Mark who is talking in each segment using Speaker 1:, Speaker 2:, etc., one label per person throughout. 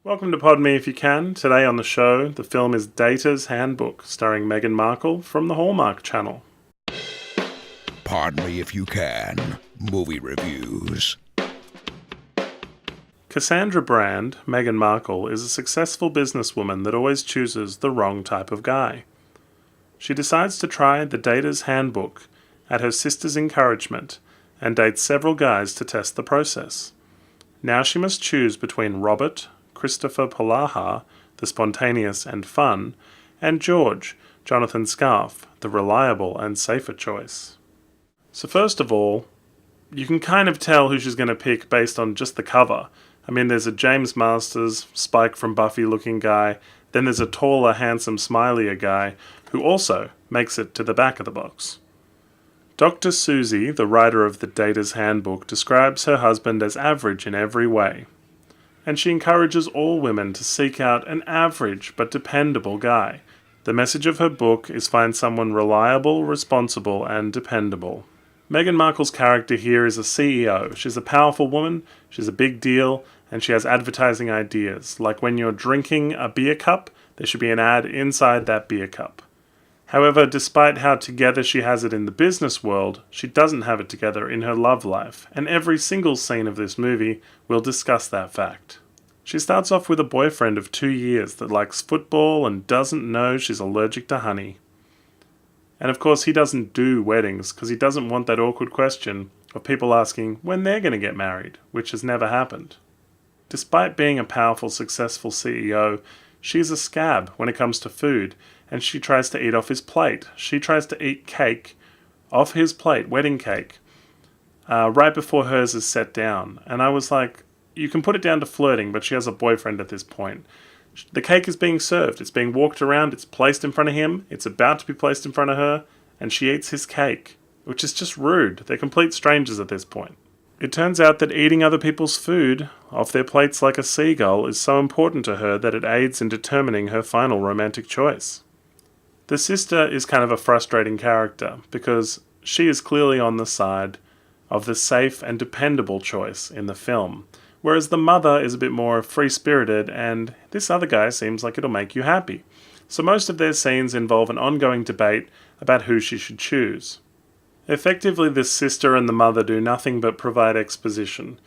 Speaker 1: Welcome to Pod Me If You Can. Today on the show, the film is Data's Handbook, starring Meghan Markle from the Hallmark Channel.
Speaker 2: Pardon me if you can. Movie reviews.
Speaker 1: Cassandra Brand, Meghan Markle, is a successful businesswoman that always chooses the wrong type of guy. She decides to try the Data's Handbook at her sister's encouragement and dates several guys to test the process. Now she must choose between Robert, Christopher Polaha, the spontaneous and fun, and George, Jonathan Scarfe, the reliable and safer choice. So first of all, you can kind of tell who she's going to pick based on just the cover. I mean, there's a James Masters, Spike from Buffy looking guy, then there's a taller, handsome, smilier guy who also makes it to the back of the box. Dr. Susie, the writer of the Data's Handbook, describes her husband as average in every way. And she encourages all women to seek out an average but dependable guy. The message of her book is find someone reliable, responsible, and dependable. Meghan Markle's character here is a CEO. She's a powerful woman, she's a big deal, and she has advertising ideas. Like when you're drinking a beer cup, there should be an ad inside that beer cup. However, despite how together she has it in the business world, she doesn't have it together in her love life, and every single scene of this movie will discuss that fact. She starts off with a boyfriend of 2 years that likes football and doesn't know she's allergic to honey. And of course he doesn't do weddings because he doesn't want that awkward question of people asking when they're going to get married, which has never happened. Despite being a powerful, successful CEO, she's a scab when it comes to food, and she tries to eat off his plate. She tries to eat cake off his plate, wedding cake, right before hers is set down. And I was like, you can put it down to flirting, but she has a boyfriend at this point. The cake is being served. It's being walked around. It's placed in front of him. It's about to be placed in front of her, and she eats his cake, which is just rude. They're complete strangers at this point. It turns out that eating other people's food off their plates like a seagull is so important to her that it aids in determining her final romantic choice. The sister is kind of a frustrating character because she is clearly on the side of the safe and dependable choice in the film, whereas the mother is a bit more free-spirited and this other guy seems like it'll make you happy. So most of their scenes involve an ongoing debate about who she should choose. Effectively, the sister and the mother do nothing but provide exposition.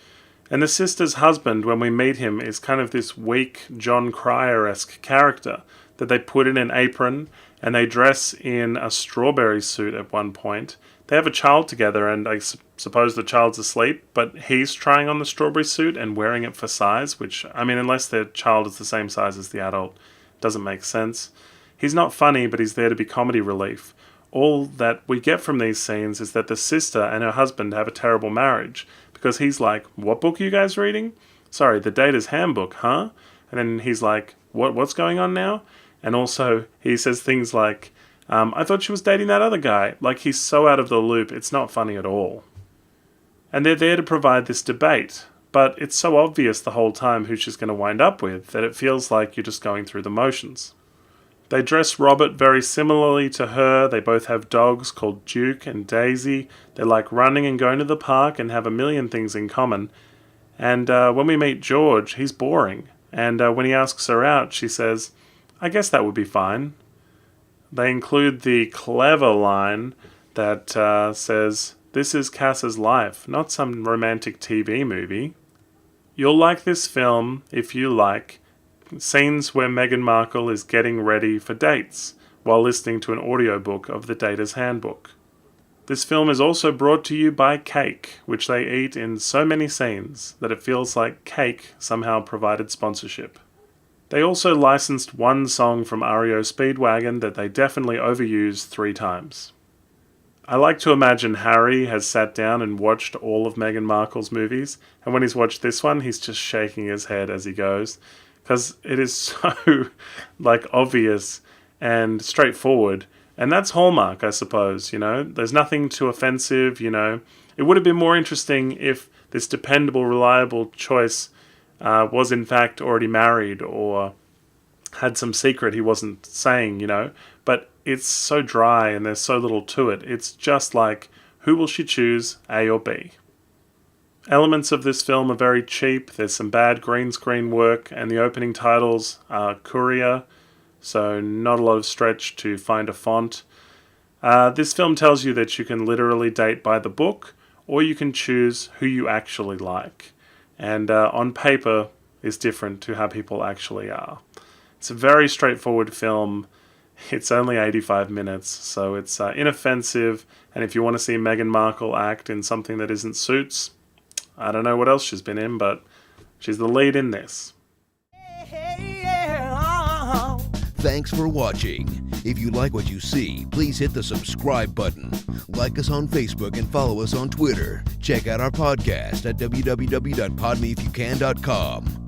Speaker 1: And the sister's husband, when we meet him, is kind of this weak John Cryer-esque character that they put in an apron and they dress in a strawberry suit at one point. They have a child together and I suppose the child's asleep, but he's trying on the strawberry suit and wearing it for size, which, I mean, unless their child is the same size as the adult, doesn't make sense. He's not funny, but he's there to be comedy relief. All that we get from these scenes is that the sister and her husband have a terrible marriage, because he's like, what book are you guys reading? Sorry, the Data's Handbook, huh? And then he's like, what's going on now? And also, he says things like, I thought she was dating that other guy. Like, he's so out of the loop, it's not funny at all. And they're there to provide this debate, but it's so obvious the whole time who she's going to wind up with that it feels like you're just going through the motions. They dress Robert very similarly to her. They both have dogs called Duke and Daisy. They like running and going to the park and have a million things in common. And when we meet George, he's boring. And when he asks her out, she says, I guess that would be fine. They include the clever line that says, this is Cass's life, not some romantic TV movie. You'll like this film if you like scenes where Meghan Markle is getting ready for dates while listening to an audiobook of the Data's Handbook. This film is also brought to you by cake, which they eat in so many scenes that it feels like cake somehow provided sponsorship. They also licensed one song from REO Speedwagon that they definitely overused 3 times. I like to imagine Harry has sat down and watched all of Meghan Markle's movies, and when he's watched this one, he's just shaking his head as he goes, because it is so, obvious and straightforward. And that's Hallmark, I suppose, There's nothing too offensive, It would have been more interesting if this dependable, reliable choice was in fact already married or had some secret he wasn't saying, But it's so dry and there's so little to it. It's just like, who will she choose, A or B? Elements of this film are very cheap. There's some bad green screen work, and the opening titles are Courier, so not a lot of stretch to find a font. This film tells you that you can literally date by the book, or you can choose who you actually like. And on paper is different to how people actually are. It's a very straightforward film. It's only 85 minutes, so it's inoffensive. And if you want to see Meghan Markle act in something that isn't Suits, I don't know what else she's been in, but she's the lead in this.
Speaker 2: Thanks for watching. If you like what you see, please hit the subscribe button. Like us on Facebook and follow us on Twitter. Check out our podcast at www.podmeifyoucan.com.